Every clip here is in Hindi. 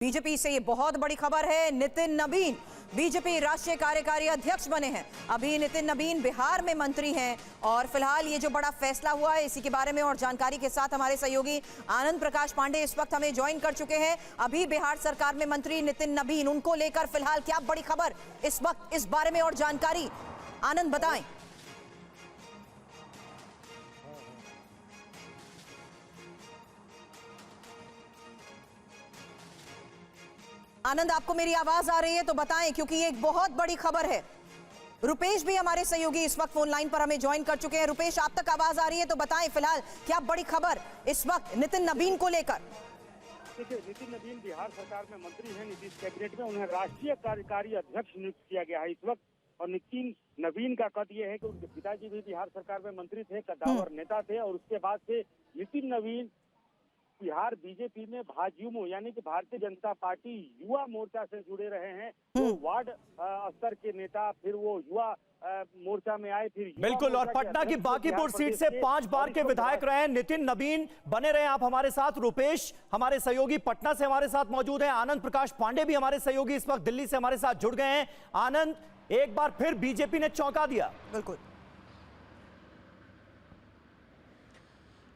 बीजेपी से ये बहुत बड़ी खबर है। नितिन नबीन बीजेपी राष्ट्रीय कार्यकारी अध्यक्ष बने हैं। अभी नितिन नबीन बिहार में मंत्री हैं और फिलहाल ये जो बड़ा फैसला हुआ है इसी के बारे में और जानकारी के साथ हमारे सहयोगी आनंद प्रकाश पांडे इस वक्त हमें ज्वाइन कर चुके हैं। अभी बिहार सरकार में मंत्री नितिन नबीन, उनको लेकर फिलहाल क्या बड़ी खबर इस वक्त, इस बारे में और जानकारी आनंद बताएं। आनंद, आपको मेरी आवाज आ रही है तो बताएं, क्योंकि ये एक बहुत बड़ी खबर है। रुपेश भी हमारे सहयोगी इस वक्त फोन लाइन पर हमें ज्वाइन कर चुके हैं। रुपेश, आप तक आवाज आ रही है तो बताएं फिलहाल क्या बड़ी खबर इस वक्त नितिन नबीन को लेकर। देखिए, नितिन नबीन बिहार सरकार में मंत्री हैं, नीतीश कैबिनेट में उन्हें राष्ट्रीय कार्यकारी अध्यक्ष नियुक्त किया गया है इस वक्त। और नितिन नबीन का कद ये है कि उनके पिताजी भी बिहार सरकार में मंत्री थे, कद्दावर नेता थे, और उसके बाद से नितिन नबीन बिहार बीजेपी में भाजयुमो यानी कि भारतीय जनता पार्टी युवा मोर्चा से जुड़े रहे हैं। वो वार्ड स्तर के नेता, फिर वो युवा मोर्चा में आए, फिर बिल्कुल। और पटना की बांकीपुर सीट से 5 बार के विधायक रहे नितिन नबीन। बने रहे आप हमारे साथ। रुपेश हमारे सहयोगी पटना से हमारे साथ मौजूद हैं। आनंद प्रकाश पांडे भी हमारे सहयोगी इस वक्त दिल्ली से हमारे साथ जुड़ गए हैं। आनंद, एक बार फिर बीजेपी ने चौंका दिया। बिल्कुल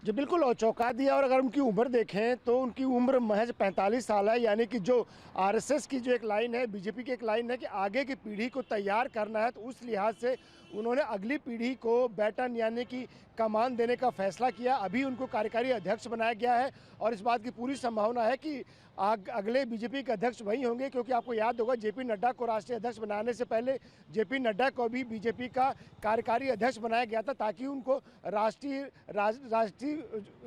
जी बिल्कुल, और चौंका दिया। और अगर उनकी उम्र देखें तो उनकी उम्र महज 45 साल है। यानी कि जो आरएसएस की जो एक लाइन है, बीजेपी की एक लाइन है कि आगे की पीढ़ी को तैयार करना है, तो उस लिहाज से उन्होंने अगली पीढ़ी को बैटन यानी कि कमान देने का फैसला किया। अभी उनको कार्यकारी अध्यक्ष बनाया गया है और इस बात की पूरी संभावना है कि अगले बीजेपी के अध्यक्ष वही होंगे, क्योंकि आपको याद होगा जेपी नड्डा को राष्ट्रीय अध्यक्ष बनाने से पहले जेपी नड्डा को भी बीजेपी का कार्यकारी अध्यक्ष बनाया गया था, ताकि उनको राष्ट्रीय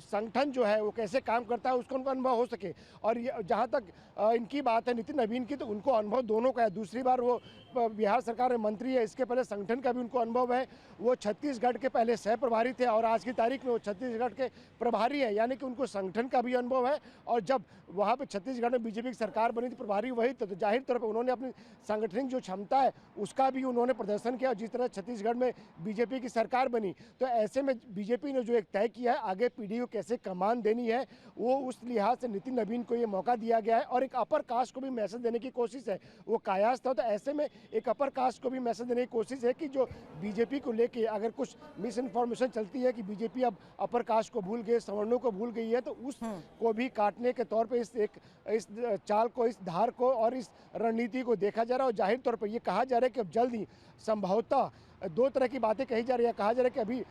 संगठन जो है वो कैसे काम करता है उसको उनको अनुभव हो सके। और जहाँ तक इनकी बात है नितिन नबीन की, तो उनको अनुभव दोनों का है। दूसरी बार वो बिहार सरकार में मंत्री है, इसके पहले संगठन का भी उनको अनुभव है। वो छत्तीसगढ़ के पहले सह प्रभारी थे और आज की तारीख में वो छत्तीसगढ़ के प्रभारी है, यानी कि उनको संगठन का भी अनुभव है। और जब वहाँ पे छत्तीसगढ़ में बीजेपी की सरकार बनी थी, प्रभारी वही थे, तो जाहिर तौर पर उन्होंने अपनी सांगठनिक जो क्षमता है उसका भी उन्होंने प्रदर्शन किया। और जिस तरह छत्तीसगढ़ में बीजेपी की सरकार बनी, तो ऐसे में बीजेपी ने जो एक तय किया है आगे पीढ़ी को कैसे कमान देनी है, वो उस लिहाज से नितिन नबीन को ये मौका दिया गया है। और एक अपर कास्ट को भी मैसेज देने की कोशिश है। वो कायास था, तो ऐसे में एक अपर कास्ट को भी मैसेज देने की कोशिश है कि जो बीजेपी को लेके अगर कुछ मिस इन्फॉर्मेशन चलती है कि बीजेपी अब अपर कास्ट को भूल गई, सवर्णों को भूल गई है, तो उस को भी काटने के तौर पे इस चाल को, इस धार को और इस रणनीति को देखा जा रहा है। और जाहिर तौर पर यह कहा जा रहा है कि अब जल्द ही संभवतः दो तरह की बातें कही जा रही है। कहा जा रहा है कि अभी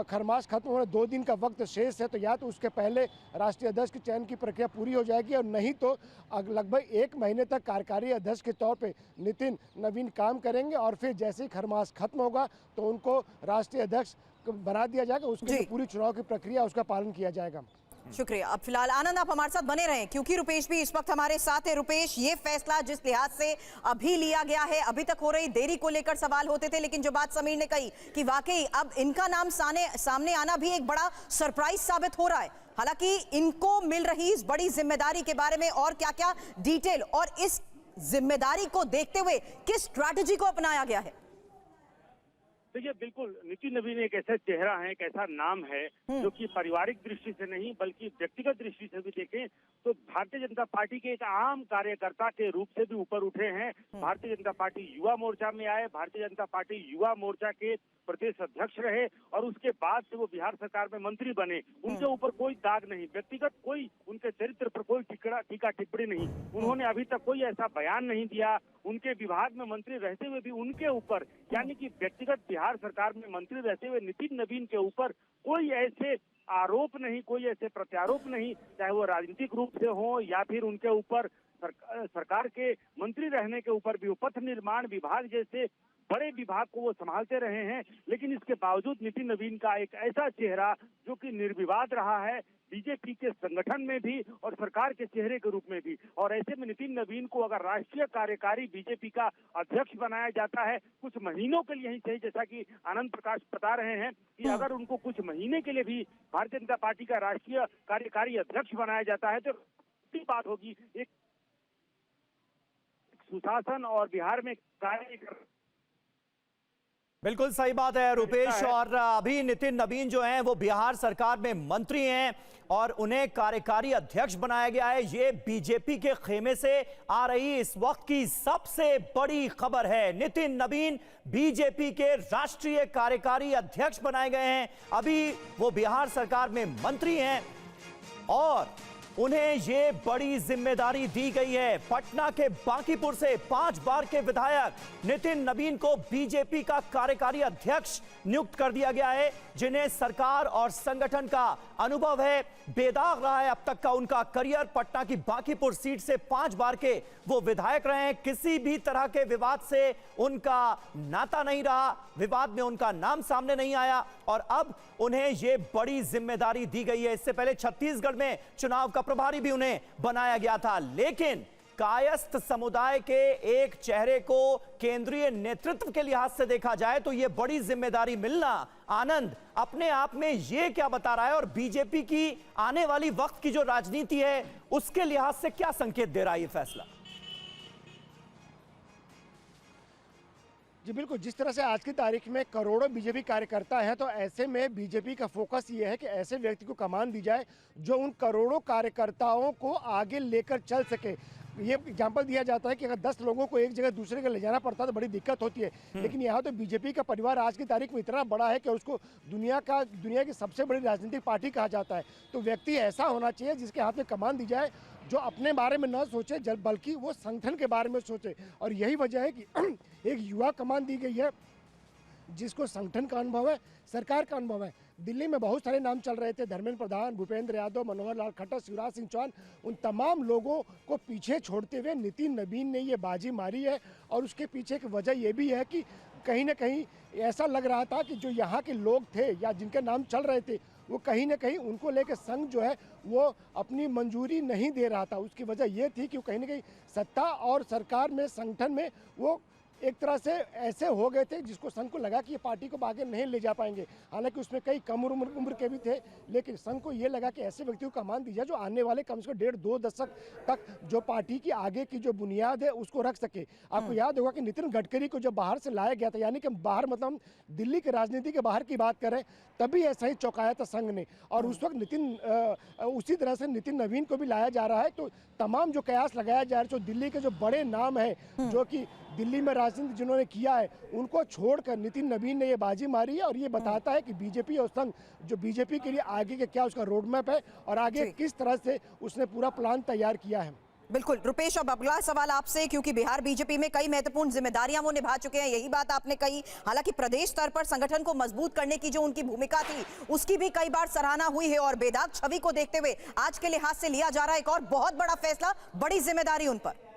खरमास खत्म होने 2 दिन का वक्त शेष है, तो या तो उसके पहले राष्ट्रीय अध्यक्ष के चयन की प्रक्रिया पूरी हो जाएगी, और नहीं तो लगभग 1 महीने तक कार्यकारी अध्यक्ष के तौर पे नितिन नबीन काम करेंगे। और फिर जैसे ही खरमास खत्म होगा तो उनको राष्ट्रीय अध्यक्ष बना दिया जाएगा। उसके लिए पूरी चुनाव की प्रक्रिया, उसका पालन किया जाएगा। शुक्रिया। अब फिलहाल आनंद आप हमारे साथ बने रहें, क्योंकि रुपेश भी इस वक्त हमारे साथ है। रुपेश, ये फैसला जिस लिहाज से अभी लिया गया है, अभी तक हो रही देरी को लेकर सवाल होते थे, लेकिन जो बात समीर ने कही कि वाकई अब इनका नाम सामने आना भी एक बड़ा सरप्राइज साबित हो रहा है। हालांकि इनको मिल रही इस बड़ी जिम्मेदारी के बारे में और क्या क्या डिटेल और इस जिम्मेदारी को देखते हुए किस स्ट्रैटेजी को अपनाया गया है। देखिए, बिल्कुल नितिन नबीन एक ऐसा चेहरा है, एक ऐसा नाम है जो कि पारिवारिक दृष्टि से नहीं बल्कि व्यक्तिगत दृष्टि से भी देखें तो भारतीय जनता पार्टी के एक आम कार्यकर्ता के रूप से भी ऊपर उठे हैं। भारतीय जनता पार्टी युवा मोर्चा में आए, भारतीय जनता पार्टी युवा मोर्चा के प्रदेश अध्यक्ष रहे और उसके बाद से वो बिहार सरकार में मंत्री बने। उनके ऊपर कोई दाग नहीं, व्यक्तिगत कोई उनके चरित्र पर कोई टीका टिप्पणी नहीं। उन्होंने अभी तक कोई ऐसा बयान नहीं दिया। उनके विभाग में मंत्री रहते हुए भी उनके ऊपर, यानी कि व्यक्तिगत बिहार सरकार में मंत्री रहते हुए नितिन नबीन के ऊपर कोई ऐसे आरोप नहीं, कोई ऐसे प्रत्यारोप नहीं, चाहे वो राजनीतिक रूप से हो या फिर उनके ऊपर सरकार के मंत्री रहने के ऊपर भी हो। पथ निर्माण विभाग जैसे बड़े विभाग को वो संभालते रहे हैं, लेकिन इसके बावजूद नितिन नबीन का एक ऐसा चेहरा जो कि निर्विवाद रहा है बीजेपी के संगठन में भी और सरकार के चेहरे के रूप में भी। और ऐसे में नितिन नबीन को अगर राष्ट्रीय कार्यकारी बीजेपी का अध्यक्ष बनाया जाता है कुछ महीनों के लिए ही सही, जैसा कि आनंद प्रकाश बता रहे हैं कि अगर उनको कुछ महीने के लिए भी भारतीय जनता पार्टी का राष्ट्रीय कार्यकारी अध्यक्ष बनाया जाता है तो बात होगी एक सुशासन और बिहार में कार्य बिल्कुल सही बात है रुपेश। और अभी नितिन नवीन जो हैं वो बिहार सरकार में मंत्री हैं और उन्हें कार्यकारी अध्यक्ष बनाया गया है। ये बीजेपी के खेमे से आ रही इस वक्त की सबसे बड़ी खबर है। नितिन नवीन बीजेपी के राष्ट्रीय कार्यकारी अध्यक्ष बनाए गए हैं। अभी वो बिहार सरकार में मंत्री हैं और उन्हें ये बड़ी जिम्मेदारी दी गई है। पटना के बांकीपुर से 5 बार के विधायक नितिन नवीन को बीजेपी का कार्यकारी अध्यक्ष नियुक्त कर दिया गया है, जिन्हें सरकार और संगठन का अनुभव है। बेदाग रहा है अब तक का उनका करियर। पटना की बांकीपुर सीट से 5 बार के वो विधायक रहे हैं। किसी भी तरह के विवाद से उनका नाता नहीं रहा, विवाद में उनका नाम सामने नहीं आया और अब उन्हें ये बड़ी जिम्मेदारी दी गई है। इससे पहले छत्तीसगढ़ में चुनाव का प्रभारी भी उन्हें बनाया गया था, लेकिन कायस्थ समुदाय के एक चेहरे को केंद्रीय नेतृत्व के लिहाज से देखा जाए तो यह बड़ी जिम्मेदारी मिलना आनंद अपने आप में यह क्या बता रहा है और बीजेपी की आने वाली वक्त की जो राजनीति है उसके लिहाज से क्या संकेत दे रहा है यह फैसला? जी बिल्कुल, जिस तरह से आज की तारीख में करोड़ों बीजेपी कार्यकर्ता हैं, तो ऐसे में बीजेपी का फोकस ये है कि ऐसे व्यक्ति को कमान दी जाए जो उन करोड़ों कार्यकर्ताओं को आगे लेकर चल सके। ये एग्जाम्पल दिया जाता है कि अगर 10 लोगों को एक जगह दूसरे जगह ले जाना पड़ता है तो बड़ी दिक्कत होती है, लेकिन यहाँ तो बीजेपी का परिवार आज की तारीख में इतना बड़ा है कि उसको दुनिया की सबसे बड़ी राजनीतिक पार्टी कहा जाता है। तो व्यक्ति ऐसा होना चाहिए जिसके हाथ में कमान दी जाए, जो अपने बारे में न सोचे बल्कि वो संगठन के बारे में सोचे। और यही वजह है कि एक युवा कमान दी गई है जिसको संगठन का अनुभव है, सरकार का अनुभव है। दिल्ली में बहुत सारे नाम चल रहे थे, धर्मेंद्र प्रधान, भूपेंद्र यादव, मनोहर लाल खट्टर, शिवराज सिंह चौहान, उन तमाम लोगों को पीछे छोड़ते हुए नितिन नवीन ने ये बाजी मारी है। और उसके पीछे की वजह ये भी है कि कहीं ना कहीं ऐसा लग रहा था कि जो यहाँ के लोग थे या जिनके नाम चल रहे थे वो कहीं ना कहीं उनको लेकर संघ जो है वो अपनी मंजूरी नहीं दे रहा था। उसकी वजह ये थी कि कहीं ना कहीं सत्ता और सरकार में, संगठन में वो एक तरह से ऐसे हो गए थे जिसको संघ को लगा कि ये पार्टी को आगे नहीं ले जा पाएंगे। हालांकि उसमें कई कम उम्र के भी थे, लेकिन संघ को ये लगा कि ऐसे व्यक्तियों को कमान दी जाए जो आने वाले कम से कम 1.5-2 दशक तक जो पार्टी की आगे की जो बुनियाद है उसको रख सके। आपको याद होगा कि नितिन गडकरी को जब बाहर से लाया गया था, यानी कि बाहर मतलब दिल्ली की राजनीति के बाहर की बात करें, तभी ऐसा ही चौंकाया था संघ ने। और उस वक्त उसी तरह से नितिन नवीन को भी लाया जा रहा है। तो तमाम जो कयास लगाया जा रहा है, जो दिल्ली के जो बड़े नाम है जो कि दिल्ली में राजनीति जिन्होंने किया है, उनको छोड़कर नितिन नवीन ने ये बाजी मारी है। और ये बताता है कि बीजेपी और संघ जो बीजेपी के लिए आगे के क्या उसका रोड मैप है और आगे किस तरह से उसने पूरा प्लान तैयार किया है। बिल्कुल रुपेश, अब अगला सवाल आपसे, क्योंकि बिहार बीजेपी में कई महत्वपूर्ण जिम्मेदारियां वो निभा चुके हैं, यही बात आपने कही। हालांकि प्रदेश स्तर पर संगठन को मजबूत करने की जो उनकी भूमिका थी उसकी भी कई बार सराहना हुई है और बेदाग छवि को देखते हुए आज के लिहाज से लिया जा रहा है एक और बहुत बड़ा फैसला, बड़ी जिम्मेदारी उन पर।